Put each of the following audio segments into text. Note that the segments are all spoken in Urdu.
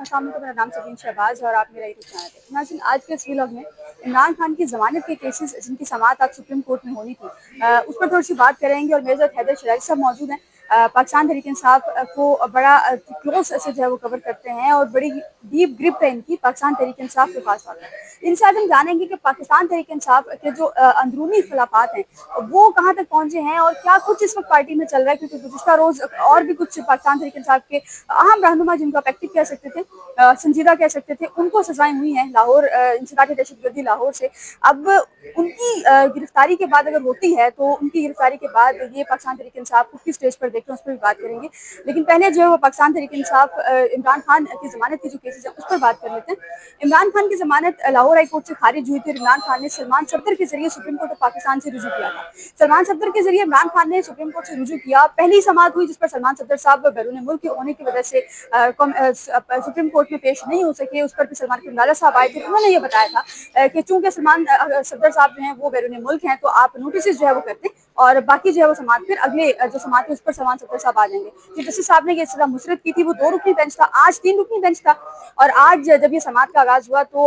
السلام علیکم، میرا نام سکین شہباز اور آپ میرا یوٹیوب چینل ہے۔ ناظرین، آج کے اس ویلاگ میں عمران خان کی ضمانت کے کیسز جن کی سماعت آج سپریم کورٹ میں ہونی تھی اس پر تھوڑی سی بات کریں گے، اور میرے ساتھ حیدر شرائع صاحب موجود ہیں۔ پاکستان تحریک انصاف کو بڑا کلوز سے جو ہے وہ کور کرتے ہیں اور بڑی ڈیپ گرپ ہے ان کی پاکستان تحریک انصاف کے خاص طور پر۔ ان سے آج ہم جانیں گے کہ پاکستان تحریک انصاف کے جو اندرونی اختلافات ہیں وہ کہاں تک پہنچے ہیں اور کیا کچھ اس وقت پارٹی میں چل رہا ہے، کیونکہ گزشتہ روز اور بھی کچھ پاکستان تحریک انصاف کے اہم رہنما جن کو افیکٹو کہہ سکتے تھے، سنجیدہ کہہ سکتے تھے، ان کو سزائیں ہوئی ہیں لاہور انسداد دہشت گردی لاہور سے۔ اب ان کی گرفتاری کے بعد اگر ہوتی ہے تو ان کی گرفتاری کے بعد یہ پاکستان تحریک انصاف کو کس اسٹیج پر دیکھتے ہیں اس پر بھی بات کریں گے، لیکن پہلے جو ہے وہ پاکستان تحریک انصاف عمران خان کی ضمانت کی جو کیسز ہیں اس پر بات کر لیتے ہیں۔ عمران خان کی ضمانت لاہور ہائی کورٹ سے خارج ہوئی تھی اور عمران خان نے سلمان صفدر کے ذریعے سپریم کورٹ آف پاکستان سے رجوع کیا تھا۔ سلمان صفدر کے ذریعے عمران خان نے سپریم کورٹ سے رجوع کیا، پہلی سماعت ہوئی جس پر سلمان صفدر صاحب بیرون ملک ہونے کی وجہ سے سپریم کورٹ میں پیش نہیں ہو سکے، اس پر بھی سلمان کرملالہ صاحب آئے تھے، انہوں نے یہ بتایا تھا کہ چونکہ سلمان صفدر صاحب جو ہیں وہ بیرون ملک ہیں تو آپ نوٹسز جو ہے وہ کرتے ہیں اور باقی جو ہے وہ سماعت پھر اگلے جو سماعت ہے اس پر سلمان صفدر صاحب آ جائیں گے۔ چیف جسٹس صاحب نے یہ سزا مسرت کی تھی، وہ 2 رکنی بینچ تھا، آج 3 رکنی بینچ تھا، اور آج جب یہ سماعت کا آغاز ہوا تو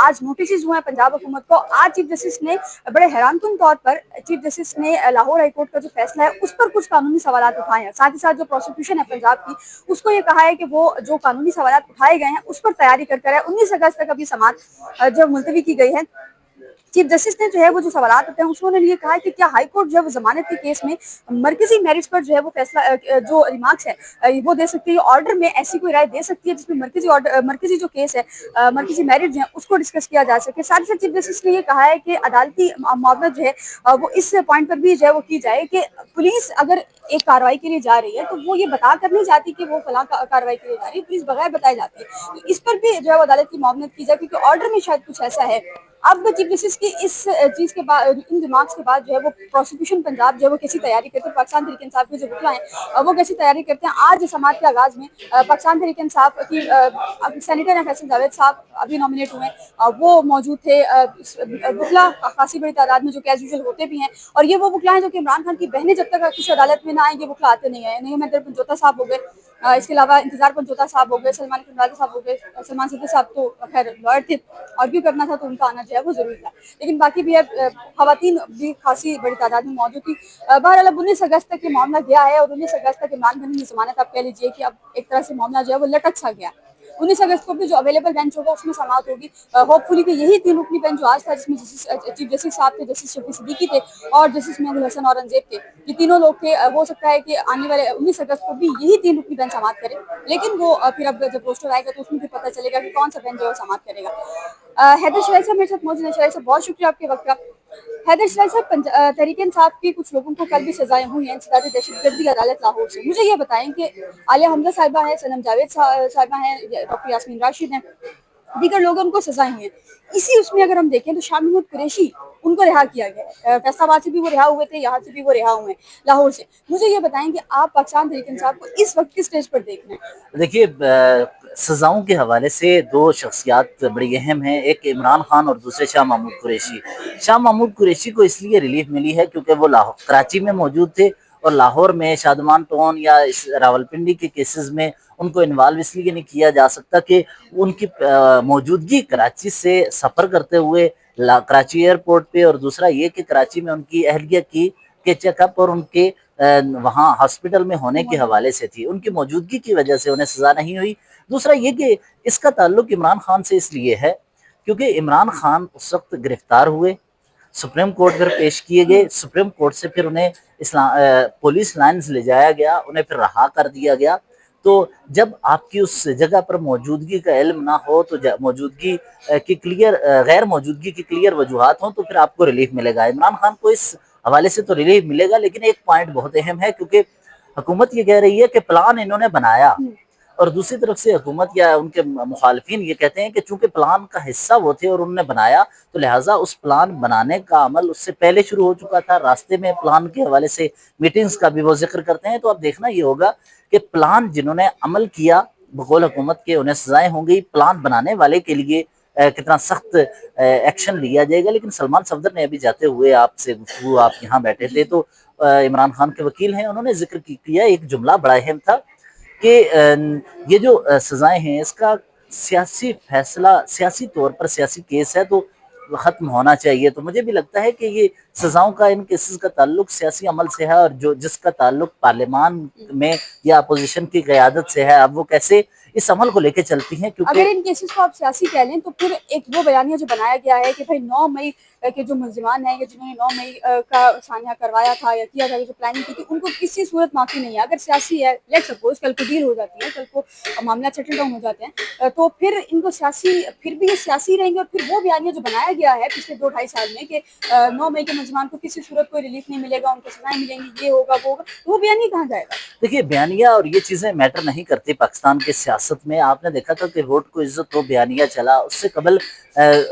آج نوٹسز ہوئے ہیں پنجاب حکومت کو۔ آج چیف جسٹس نے بڑے حیران کن طور پر چیف جسٹس نے لاہور ہائی کورٹ کا جو فیصلہ ہے اس پر کچھ قانونی سوالات اٹھائے ہیں، ساتھ ہی ساتھ جو پروسیکیوشن ہے پنجاب کی اس کو یہ کہا ہے کہ وہ جو قانونی سوالات اٹھائے گئے ہیں اس پر تیاری کر ہے۔ 19 اگست تک ابھی سماعت جو ملتوی کی گئی ہے۔ چیف جسٹس نے جو ہے وہ جو سوالات ہوتے ہیں اس نے یہ کہا ہے کہ کیا ہائی کورٹ جو ہے وہ ضمانت کے کیس میں مرکزی میرٹس پر جو ہے وہ فیصلہ جو ریمارکس ہے وہ دے سکتی ہے، آرڈر میں ایسی کوئی رائے دے سکتی ہے جس میں مرکزی جو کیس ہے مرکزی میرٹ جو ہے اس کو ڈسکس کیا جا سکے۔ ساتھ ہی ساتھ چیف جسٹس نے یہ کہا ہے کہ عدالتی معاونت جو ہے وہ اس پوائنٹ پر بھی جو ہے وہ کی جائے کہ پولیس اگر ایک کارروائی کے لیے جا رہی ہے تو وہ یہ بتا کر نہیں جاتی کہ وہ فلاں کارروائی کے لیے جا رہی ہے، پولیس بغیر بتائے جاتی ہے، تو اس پر بھی جو ہے وہ عدالت کی معاونت کی جائے، کیونکہ آرڈر میں شاید کچھ ایسا ہے۔ اب چیف جسٹس کی اس چیز کے بعد ان ریمارکس کے بعد جو ہے وہ پروسیکیوشن پنجاب جو ہے وہ کیسی تیاری کرتے ہیں، پاکستان تحریک انصاف کے جو وکلا ہیں وہ کیسی تیاری کرتے ہیں۔ آج سماعت کے آغاز میں پاکستان تحریک انصاف کی سینیٹر ہیں فیصل جاوید صاحب ابھی نامنیٹ ہوئے ہیں، وہ موجود تھے، وکلا خاصی بڑی تعداد میں جو کہ ایز یوزول ہوتے بھی ہیں، اور یہ وہ وکلا ہیں جو کہ عمران خان کی بہنیں جب تک کسی عدالت میں نہ آئیں یہ وکلا آتے نہیں ہیں۔ نہیں مہندر پنجوتا صاحب ہو گئے، اس کے علاوہ انتظار پنجوتا صاحب ہو گئے، سلمان کرملالہ صاحب ہو گئے، سلمان صفدر صاحب تو خیر لائر تھے اور بھی کرنا تھا تو ان کا آنا جو ہے وہ ضروری تھا، لیکن باقی بھی خواتین بھی خاصی بڑی تعداد میں موجود تھی۔ بہرحال اب 19 اگست تک یہ معاملہ گیا ہے اور 19 اگست تک عمران خان کی ضمانت آپ کہہ لیجیے کہ اب ایک طرح سے معاملہ جو ہے وہ لٹک سا گیا۔ 19 اگست کو بھی جو اویلیبل بینچ ہوگا اس میں سماعت ہوگی، ہوپ فلی کہ یہی 3 رکنی بینچ جو آج تھا جس میں چیف جسٹس صاحب تھے، جسٹس شفیع صدیقی تھے اور جسٹس محمود حسن اورنگزیب تھے، یہ تینوں لوگ تھے۔ ہو سکتا ہے کہ آنے والے 19 اگست کو بھی یہی 3 رکنی بینچ سماعت کرے، لیکن وہ پھر اب جب پوسٹر آئے گا تو اس میں بھی پتہ چلے گا کہ کون سا بینچ جو ہے سماعت کرے گا۔ حیدر شرائع صاحب میرے ساتھ موجود ہیں۔ شرائع صاحب بہت شکریہ آپ کے وقت کا۔ حیدر شرائع صاحب، تحریک انصاف کی کچھ لوگوں کو کل بھی سزائیں ہوئی ہیں انسداد دہشت گردی عدالت لاہور سے، مجھے یہ بتائیں کہ عالیہ حمزہ صاحبہ ہیں، صنم جاوید صاحبہ ہیں، ڈاکٹر یاسمین راشد ہیں، دیگر لوگوں ان کو سزائیں ہوئی ہیں۔ اسی اس میں اگر ہم دیکھیں تو شاہ محمود قریشی ان کو رہا کیا گیا، فیصل آباد سے بھی وہ رہا ہوئے تھے، یہاں سے بھی وہ رہا ہوئے ہیں لاہور سے۔ مجھے یہ بتائیں کہ آپ پاکستان تحریک انصاف کو اس وقت کس اسٹیج پر دیکھ رہے ہیں؟ دیکھیے، سزاؤں کے حوالے سے 2 شخصیات بڑی اہم ہیں، ایک عمران خان اور دوسرے شاہ محمود قریشی۔ شاہ محمود قریشی کو اس لیے ریلیف ملی ہے کیونکہ وہ کراچی میں موجود تھے اور لاہور میں شادمان ٹون یا راولپنڈی کے کیسز میں ان کو انوالو اس لیے نہیں کیا جا سکتا کہ ان کی موجودگی کراچی سے سفر کرتے ہوئے کراچی ایئرپورٹ پہ، اور دوسرا یہ کہ کراچی میں ان کی اہلیہ کے چیک اپ اور ان کے وہاں ہاسپٹل میں ہونے کے حوالے سے تھی، ان کی موجودگی کی وجہ سے انہیں سزا نہیں ہوئی۔ دوسرا یہ کہ اس کا تعلق عمران خان سے اس لیے ہے کیونکہ عمران خان اس وقت گرفتار ہوئے، سپریم کورٹ پر پیش کیے گئے، سپریم کورٹ سے پھر انہیں پولیس لائنز لے جایا گیا، انہیں پھر رہا کر دیا گیا۔ تو جب آپ کی اس جگہ پر موجودگی کا علم نہ ہو تو موجودگی کی غیر موجودگی کی کلیئر وجوہات ہوں تو پھر آپ کو ریلیف ملے گا۔ عمران خان کو اس حوالے سے تو ریلیف ملے گا، لیکن ایک پوائنٹ بہت اہم ہے کیونکہ حکومت یہ کہہ رہی ہے کہ پلان انہوں نے بنایا، اور دوسری طرف سے حکومت یا ان کے مخالفین یہ کہتے ہیں کہ چونکہ پلان کا حصہ وہ تھے اور انہوں نے بنایا تو لہٰذا اس پلان بنانے کا عمل اس سے پہلے شروع ہو چکا تھا، راستے میں پلان کے حوالے سے میٹنگز کا بھی وہ ذکر کرتے ہیں۔ تو اب دیکھنا یہ ہوگا کہ پلان جنہوں نے عمل کیا بقول حکومت کے انہیں سزائیں ہوں گی، پلان بنانے والے کے لیے کتنا سخت ایکشن لیا جائے گا۔ لیکن سلمان صفدر نے ابھی جاتے ہوئے آپ سے گفتگو، آپ یہاں بیٹھے تھے تو عمران خان کے وکیل ہیں، انہوں نے ذکر کیا ایک جملہ بڑا اہم تھا کہ یہ جو سزائیں ہیں اس کا سیاسی فیصلہ، سیاسی طور پر سیاسی کیس ہے تو ختم ہونا چاہیے. تو مجھے بھی لگتا ہے کہ یہ سزاؤں کا، ان کیسز کا تعلق سیاسی عمل سے ہے، اور جس کا تعلق پارلیمان میں یا اپوزیشن کی قیادت سے ہے، اب وہ کیسے اس عمل کو لے کے چلتی ہیں. اگر کیونکہ ان کیسز کو آپ سیاسی کہہ لیں تو پھر ایک وہ بیانیہ جو بنایا گیا ہے کہ بھائی 9 مئی کے جو ملزمان ہیں یا جنہوں نے 9 مئی کا سانحہ کروایا تھا یا کیا تھا، جو پلاننگ کی تھی، ان کو کسی صورت معافی نہیں ہے. اگر سیاسی ہے، لیٹ سپوز کل کو ڈیل ہو جاتی ہے، کل کو معاملہ سیٹل ڈاؤن ہو جاتے ہیں، تو پھر ان کو سیاسی، پھر بھی یہ سیاسی رہیں گے. اور پھر وہ بیانیہ جو بنایا گیا ہے پچھلے 2-2.5 سال میں کہ 9 مئی کے ملزمان کو کسی صورت کوئی ریلیف نہیں ملے گا، ان کو سزائیں ملیں گی، یہ ہوگا وہ ہوگا، وہ بیانیہ کہاں جائے گا؟ دیکھیے بیانیہ اور یہ چیزیں میٹر نہیں کرتی پاکستان کے سیاست میں. آپ نے دیکھا تھا کہ ووٹ کو عزت وہ بیانیہ چلا، اس سے قبل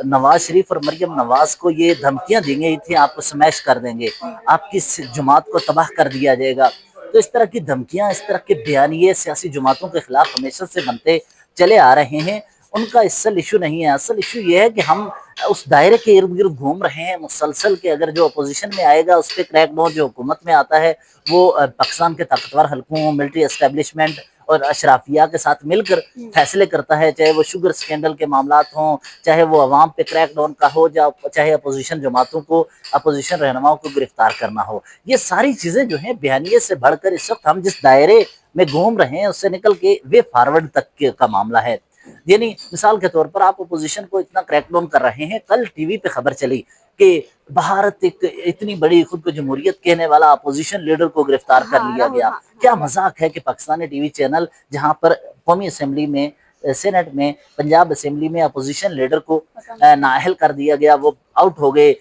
نواز شریف اور مریم نواز کو یہ دھمکیاں دی گئی تھیں آپ کو سمیش کر دیں گے، آپ کی جماعت کو تباہ کر دیا جائے گا. تو اس طرح کی دھمکیاں، اس طرح کے بیانیے سیاسی جماعتوں کے خلاف ہمیشہ سے بنتے چلے آ رہے ہیں. ان کا اصل ایشو نہیں ہے. اصل ایشو یہ ہے کہ ہم اس دائرے کے ارد گرد گھوم رہے ہیں مسلسل، کہ اگر جو اپوزیشن میں آئے گا اس پہ کریک ڈاؤن، جو حکومت میں آتا ہے وہ پاکستان کے طاقتور حلقوں، ملٹری اسٹیبلشمنٹ اور اشرافیہ کے ساتھ مل کر فیصلے کرتا ہے، چاہے وہ شوگر سکینڈل کے معاملات ہوں، چاہے وہ عوام پہ کریک ڈاؤن کا ہو، چاہے اپوزیشن جماعتوں کو، اپوزیشن رہنماؤں کو گرفتار کرنا ہو. یہ ساری چیزیں جو ہیں بیانیے سے بڑھ کر اس وقت ہم جس دائرے میں گھوم رہے ہیں اس سے نکل کے وے فارورڈ تک کا معاملہ ہے. یعنی مثال کے طور پر آپ اپوزیشن کو اتنا کریک ڈاؤن کر رہے ہیں، کل ٹی وی پہ خبر چلی کہ بھارت ایک اتنی بڑی خود کو جمہوریت کہنے والا اپوزیشن لیڈر کو گرفتار کر لیا گیا. کیا مذاق ہے کہ پاکستانی ٹی وی چینل جہاں پر قومی اسمبلی میں، سینٹ میں، پنجاب اسمبلی میں اپوزیشن لیڈر کو نااہل کر دیا گیا، وہ آؤٹ ہو گئے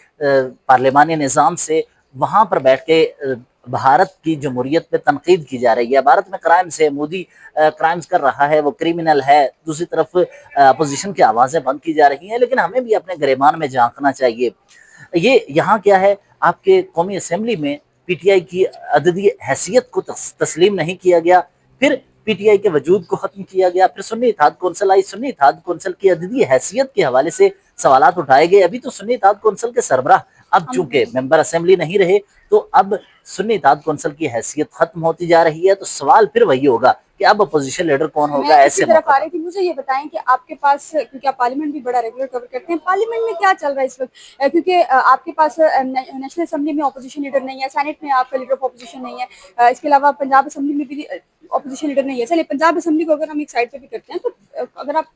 پارلیمانی نظام سے، وہاں پر بیٹھ کے بھارت کی جمہوریت پہ تنقید کی جا رہی ہے. بھارت میں کرائمز ہے، مودی کرائمز کر رہا ہے، وہ کریمنل ہے. دوسری طرف اپوزیشن کی آوازیں بند کی جا رہی ہیں. لیکن ہمیں بھی اپنے گریبان میں جھانکنا چاہیے. یہ یہاں کیا ہے، آپ کے قومی اسمبلی میں پی ٹی آئی کی عددی حیثیت کو تسلیم نہیں کیا گیا، پھر پی ٹی آئی کے وجود کو ختم کیا گیا، پھر سنی اتحاد کونسل آئی، سنی اتحاد کونسل کی عددی حیثیت کے حوالے سے سوالات اٹھائے گئے. ابھی تو سنی اتحاد کونسل کے سربراہ اب چونکہ ممبر اسمبلی نہیں رہے تو اب سنی اتحاد کونسل کی حیثیت ختم ہوتی جا رہی ہے. تو سوال پھر وہی ہوگا کہ اب اپوزیشن لیڈر کون ہوگا ایسے موقع پر. تھی مجھے یہ بتائیں کہ آپ کے پاس، کیونکہ آپ پارلیمنٹ بھی بڑا ریگولر کور کرتے ہیں، پارلیمنٹ میں کیا چل رہا ہے اس وقت؟ کیونکہ آپ کے پاس نیشنل اسمبلی میں اپوزیشن لیڈر نہیں ہے، سینٹ میں آپ کا لیڈر آف اپوزیشن نہیں ہے، اس کے علاوہ پنجاب اسمبلی میں بھی اپوزیشن لیڈر نہیں ہے. چلیے پنجاب اسمبلی کو اگر ہم ایک سائڈ پہ بھی کرتے ہیں تو اگر آپ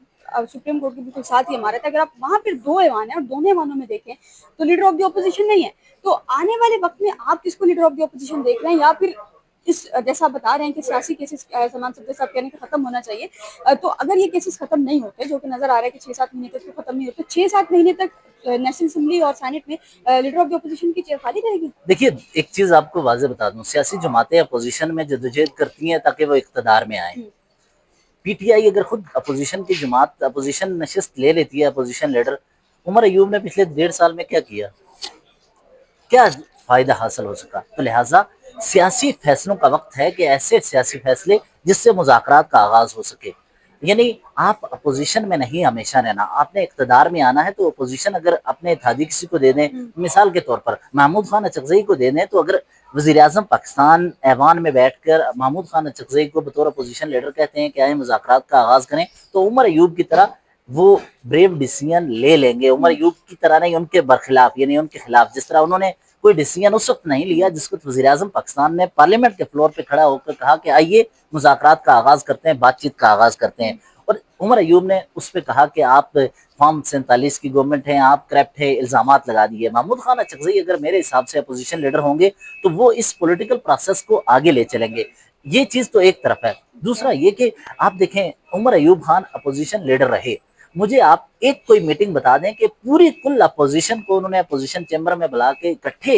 سپریم کورٹ کے بالکل ساتھ ہی ہمارا تھا، اگر آپ وہاں پھر 2 ایوان ہیں اور دونوں ایوانوں میں دیکھیں تو لیڈر آف دی اپوزیشن نہیں ہے. تو آنے والے وقت میں آپ کس کو لیڈر آف دی اپوزیشن دیکھ رہے ہیں؟ یا پھر اس جیسا بتا رہے ہیں کہ سیاسی کیسز سامان صفدر صاحب کہنے کہ ختم ہونا چاہیے، تو اگر یہ کیسز ختم نہیں ہوتے، جو کہ نظر آ رہا ہے کہ 6-7 مہینے تک ختم نہیں ہوتے، 6-7 مہینے تک نیشنل اسمبلی اور سینٹ میں لیڈر آف دی اپوزیشن کی چیئر خالی رہے گی. دیکھیے ایک چیز آپ کو واضح بتا دوں، سیاسی جماعتیں اپوزیشن میں جدوجہد کرتی ہیں تاکہ وہ اقتدار میں آئیں. پی ٹی آئی اگر خود اپوزیشن کی جماعت، اپوزیشن نشست لے لیتی ہے، اپوزیشن لیڈر عمر ایوب نے پچھلے 1.5 سال میں کیا کیا، کیا فائدہ حاصل ہو سکا؟ تو لہٰذا سیاسی فیصلوں کا وقت ہے کہ ایسے سیاسی فیصلے جس سے مذاکرات کا آغاز ہو سکے. یعنی آپ اپوزیشن میں نہیں ہمیشہ رہنا، آپ نے اقتدار میں آنا ہے. تو اپوزیشن اگر اپنے اتحادی کسی کو دے دیں، مثال کے طور پر محمود خان اچکزئی کو دے دیں، تو اگر وزیر اعظم پاکستان ایوان میں بیٹھ کر محمود خان اچکزئی کو بطور اپوزیشن لیڈر کہتے ہیں کہ آئیں مذاکرات کا آغاز کریں، تو عمر ایوب کی طرح وہ بریو ڈیسیژن لے لیں گے. عمر ایوب کی طرح نہیں، ان کے برخلاف، یعنی ان کے خلاف جس طرح انہوں نے کوئی ڈیسیژن اس وقت نہیں لیا جس کو وزیر اعظم پاکستان نے پارلیمنٹ کے فلور پہ کھڑا ہو کر کہا کہ آئیے مذاکرات کا آغاز کرتے ہیں، بات چیت کا آغاز کرتے ہیں. اور عمر ایوب نے اس پہ کہا کہ آپ فارم 47 کی گورنمنٹ ہیں، آپ کرپٹ ہے، الزامات لگا دیے. محمود خان اچکزئی اگر میرے حساب سے اپوزیشن لیڈر ہوں گے تو وہ اس پولیٹیکل پروسیس کو آگے لے چلیں گے. یہ چیز تو ایک طرف ہے. دوسرا یہ کہ آپ دیکھیں عمر ایوب خان اپوزیشن لیڈر رہے، مجھے آپ ایک کوئی میٹنگ بتا دیں کہ پوری کل اپوزیشن کو انہوں نے اپوزیشن چیمبر میں بلا کے اکٹھے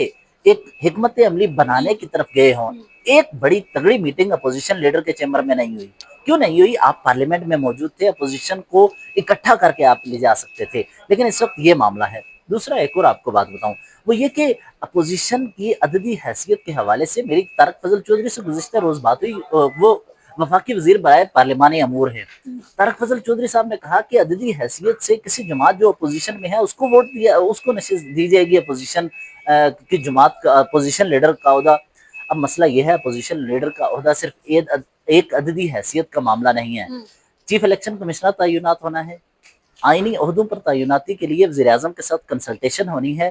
ایک حکمت عملی بنانے کی طرف گئے ہوں. ایک بڑی تگڑی میٹنگ اپوزیشن لیڈر کے چیمبر میں نہیں ہوئی. کیوں نہیں ہوئی؟ آپ پارلیمنٹ میں موجود تھے، اپوزیشن کو اکٹھا کر کے آپ لے جا سکتے تھے. لیکن اس وقت یہ معاملہ ہے. دوسرا ایک اور آپ کو بات بتاؤں، وہ یہ کہ اپوزیشن کی عددی حیثیت کے حوالے سے میری طارق فضل چودھری سے گزشتہ روز بات ہوئی. وہ وفاقی وزیر برائے پارلیمانی امور ہیں. طارق فضل چودھری صاحب نے کہا کہ عددی حیثیت سے کسی جماعت جو اپوزیشن میں ہے اس کو ووٹ دیا، اس کو نشست دی جائے گی اپوزیشن کی جماعت کا اپوزیشن لیڈر کا عہدہ. اب مسئلہ یہ ہے اپوزیشن لیڈر کا عہدہ صرف ایک عددی حیثیت کا معاملہ نہیں ہے، چیف الیکشن کمشنر تعینات ہونا ہے، آئینی عہدوں پر تعیناتی کے لیے وزیر اعظم کے ساتھ کنسلٹیشن ہونی ہے۔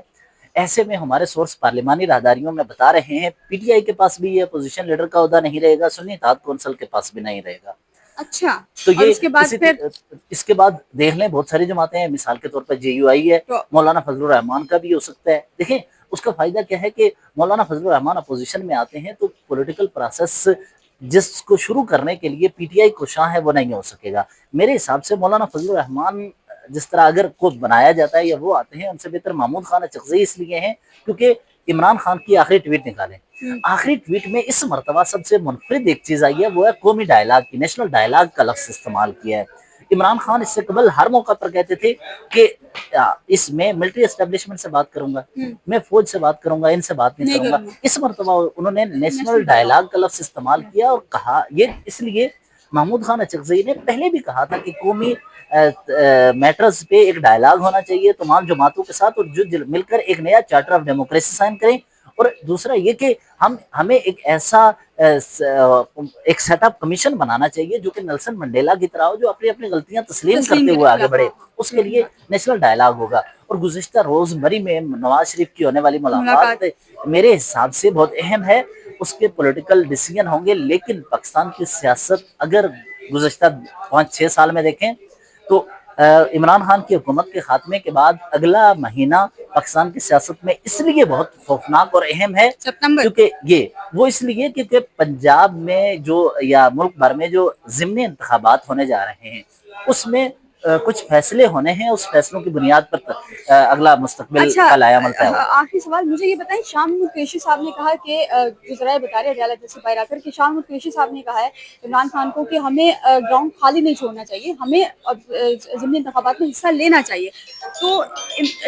ایسے میں ہمارے سورس پارلیمانی راہداریوں میں بتا رہے ہیں پی ٹی آئی کے پاس بھی یہ اپوزیشن لیڈر کا عہدہ نہیں رہے گا، سنی اتحاد کونسل کے پاس بھی نہیں رہے گا۔ اچھا، تو اور یہ اس کے بعد پھر اس کے بعد دیکھ لیں بہت ساری جماعتیں ہیں، مثال کے طور پر جے یو آئی ہے، مولانا فضل الرحمان کا بھی ہو سکتا ہے۔ دیکھیں اس کا فائدہ کیا ہے کہ مولانا فضل الرحمان اپوزیشن میں آتے ہیں تو پولیٹیکل پروسیس جس کو شروع کرنے کے لیے پی ٹی آئی کوشاں ہے وہ نہیں ہو سکے گا۔ میرے حساب سے مولانا فضل الرحمان جس طرح اگر کو بنایا جاتا ہے یا وہ آتے ہیں، ان سے بہتر محمود خان اچکزئی اس لیے ہیں کیونکہ عمران خان کی آخری ٹویٹ نکالیں، آخری ٹویٹ میں اس مرتبہ سب سے منفرد ایک چیز آئی ہے، وہ ہے قومی ڈائلاگ کی، نیشنل ڈائلاگ کا لفظ استعمال کیا ہے۔ عمران خان اس سے قبل ہر موقع پر کہتے تھے کہ اس میں ملٹری اسٹیبلشمنٹ سے بات کروں گا، میں فوج سے بات کروں گا، ان سے بات نہیں کروں گا۔ اس مرتبہ انہوں نے نیشنل ڈائلاگ کا لفظ استعمال کیا اور کہا، یہ اس لیے محمود خان اچکزئی نے پہلے بھی کہا تھا کہ قومی میٹرز پہ ایک ڈائلاگ ہونا چاہیے تمام جماعتوں کے ساتھ، اور جو مل کر ایک نیا چارٹر آف ڈیموکریسی سائن کریں، اور دوسرا یہ کہ ہمیں ایک ایسا ایک سیٹ اپ کمیشن بنانا چاہیے جو کہ نیلسن منڈیلا کی طرح ہو، جو اپنی اپنی غلطیاں تسلیم کرتے ہوئے آگے بڑھے۔ اس کے لیے نیشنل ڈائلاگ ہوگا، اور گزشتہ روز مری میں نواز شریف کی ہونے والی ملاقات میرے حساب سے بہت اہم ہے، اس کے پولیٹیکل ڈیسیژن ہوں گے۔ لیکن پاکستان کی سیاست اگر گزشتہ 5-6 سال میں دیکھیں تو عمران خان کی حکومت کے خاتمے کے بعد اگلا مہینہ پاکستان کی سیاست میں اس لیے بہت خوفناک اور اہم ہے کیونکہ وہ اس لیے کیونکہ پنجاب میں جو یا ملک بھر میں جو ضمنی انتخابات ہونے جا رہے ہیں اس میں کچھ فیصلے ہونے ہیں، اس فیصلوں کی بنیاد پر اگلا مستقبل کا لائحہ عمل طے ہوگا۔ آخری سوال مجھے یہ بتائیں، شاہ محمود قریشی صاحب نے کہا کہ جو ذرائع بتا رہے ہیں جیسے باہر آ کر کہ شاہ محمود قریشی صاحب نے کہا ہے عمران خان کو کہ ہمیں گراؤنڈ خالی نہیں چھوڑنا چاہیے، ہمیں ضمنی انتخابات میں حصہ لینا چاہیے۔ تو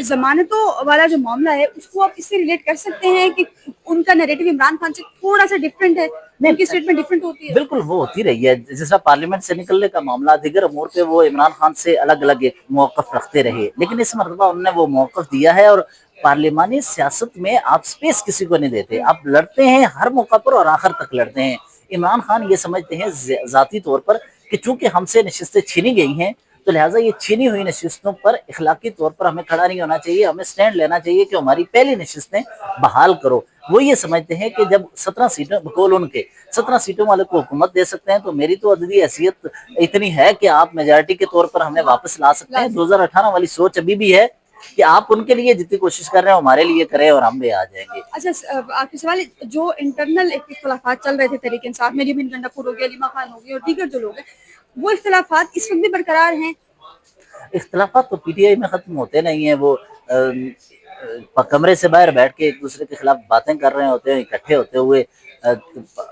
ضمانتوں والا جو معاملہ ہے اس کو آپ اس سے ریلیٹ کر سکتے ہیں کہ ان کا نیریٹو عمران خان سے تھوڑا سا ڈفرینٹ ہے، ان کی اسٹیٹمنٹ ڈفرینٹ ہوتی ہے؟ بالکل وہ ہوتی رہی ہے، جس طرح پارلیمنٹ سے نکلنے کا معاملہ، دیگر امور پہ وہ عمران خان سے الگ الگ ایک موقف رکھتے رہے، لیکن اس مرتبہ انہوں نے وہ موقف دیا ہے، اور پارلیمانی سیاست میں آپ سپیس کسی کو نہیں دیتے، آپ لڑتے ہیں ہر موقع پر اور آخر تک لڑتے ہیں۔ عمران خان یہ سمجھتے ہیں ذاتی طور پر کہ چونکہ ہم سے نشستیں چھینی گئی ہیں تو لہٰذا یہ چھینی ہوئی نشستوں پر اخلاقی طور پر ہمیں کھڑا نہیں ہونا چاہیے، ہمیں سٹینڈ لینا چاہیے کہ ہماری پہلی نشستیں بحال کرو۔ وہ یہ سمجھتے ہیں کہ جب 17 سیٹوں بقول ان کے 17 سیٹوں والے کو حکومت دے سکتے ہیں تو میری تو عددی حیثیت اتنی ہے کہ آپ میجارٹی کے طور پر ہمیں واپس لا سکتے ہیں۔ 2018 والی سوچ ابھی بھی ہے کہ آپ ان کے لیے جتنی کوشش کر رہے ہیں ہمارے لیے کریں اور ہم بھی آ جائیں گے۔ اچھا، آپ کے سوال جو انٹرنل اختلافات چل رہے تھے تحریک انصاف میں، جبین گنڈاپور ہو گیا، علیمہ خان ہو گئی اور دیگر جو لوگ ہیں، وہ اختلافات اس وقت بھی برقرار ہیں؟ اختلافات تو پی ٹی آئی میں ختم ہوتے نہیں ہیں، وہ کمرے سے باہر بیٹھ کے ایک دوسرے کے خلاف باتیں کر رہے ہوتے ہیں، اکٹھے ہوتے ہوئے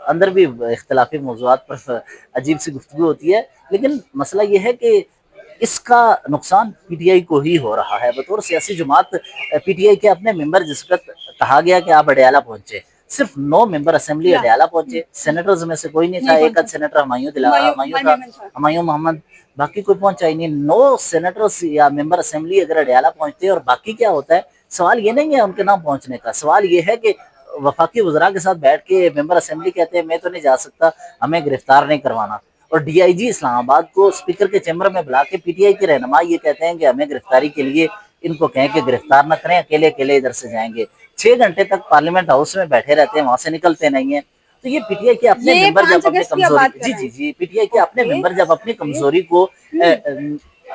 اندر بھی اختلافی موضوعات پر عجیب سی گفتگو ہوتی ہے، لیکن مسئلہ یہ ہے کہ اس کا نقصان پی ٹی آئی کو ہی ہو رہا ہے۔ بطور سیاسی جماعت پی ٹی آئی کے اپنے ممبر جس وقت کہا گیا کہ آپ اڈیالہ پہنچے، صرف 9 ممبر اسمبلی اڈیالہ پہنچے، سینیٹرز میں سے کوئی نہیں تھا، ایک آدھ سینیٹر ہمایوں محمد، باقی کوئی پہنچا ہی نہیں۔ 9 سینیٹرز یا ممبر اسمبلی اگر اڈیالہ پہنچتے اور باقی کیا ہوتا ہے، سوال یہ نہیں ہے ان کے نام پہنچنے کا، سوال یہ ہے کہ وفاقی وزراء کے ساتھ بیٹھ کے ممبر اسمبلی کہتے ہیں میں تو نہیں جا سکتا، ہمیں گرفتار نہیں کروانا، اور ڈی آئی جی اسلام آباد کو اسپیکر کے چیمبر میں بلا کے پی ٹی آئی کے رہنما یہ کہتے ہیں کہ ہمیں گرفتاری کے لیے ان کو کہیں کہ گرفتار نہ کریں، اکیلے اکیلے ادھر سے جائیں گے۔ 6 گھنٹے تک پارلیمنٹ ہاؤس میں بیٹھے رہتے ہیں، وہاں سے نکلتے نہیں ہیں۔ تو یہ پی ٹی آئی کے اپنے ممبر جب اپنی کمزوری پی ٹی آئی کے اپنے ممبر جب اپنی کمزوری کو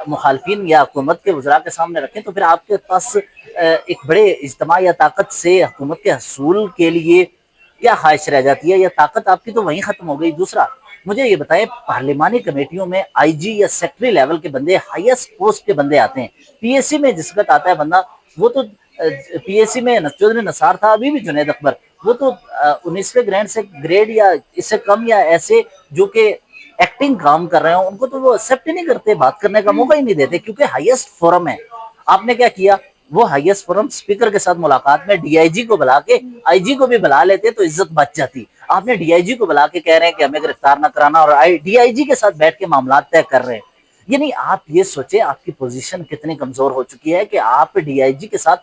مخالفین یا حکومت کے وزراء کے سامنے رکھیں تو پھر آپ کے پاس ایک بڑے اجتماع یا طاقت سے حکومت کے حصول کے لیے کیا خواہش رہ جاتی ہے، یا طاقت آپ کی تو وہیں ختم ہو گئی۔ دوسرا مجھے یہ بتائیں، پارلیمانی کمیٹیوں میں آئی جی یا سیکٹری لیول کے بندے، ہائیسٹ پوسٹ کے بندے آتے ہیں، پی ایس سی میں جس وقت آتا ہے بندہ، وہ تو پی ایس سی میں چودھری نثار تھا، ابھی بھی جنید اکبر، وہ تو 19ویں گریڈ سے گریڈ یا اس سے کم یا ایسے جو کہ ایکٹنگ کام کر رہے ہوں ان کو تو وہ ایکسیپٹ ہی نہیں کرتے، بات کرنے کا موقع ہی نہیں دیتے، کیونکہ ہائیسٹ فورم ہے۔ آپ نے کیا کیا، وہ ہائیسٹ فورم اسپیکر کے ساتھ ملاقات میں ڈی آئی جی کو بلا کے، آئی جی کو بھی بلا لیتے تو عزت بچ جاتی۔ آپ نے ڈی آئی جی کو بلا کے کہہ رہے ہیں کہ ہمیں گرفتار نہ کرانا، اور ڈی آئی جی کے ساتھ بیٹھ کے معاملات طے کر رہے ہیں۔ یعنی آپ یہ سوچیں آپ کی پوزیشن کتنی کمزور ہو چکی ہے کہ آپ ڈی آئی جی کے ساتھ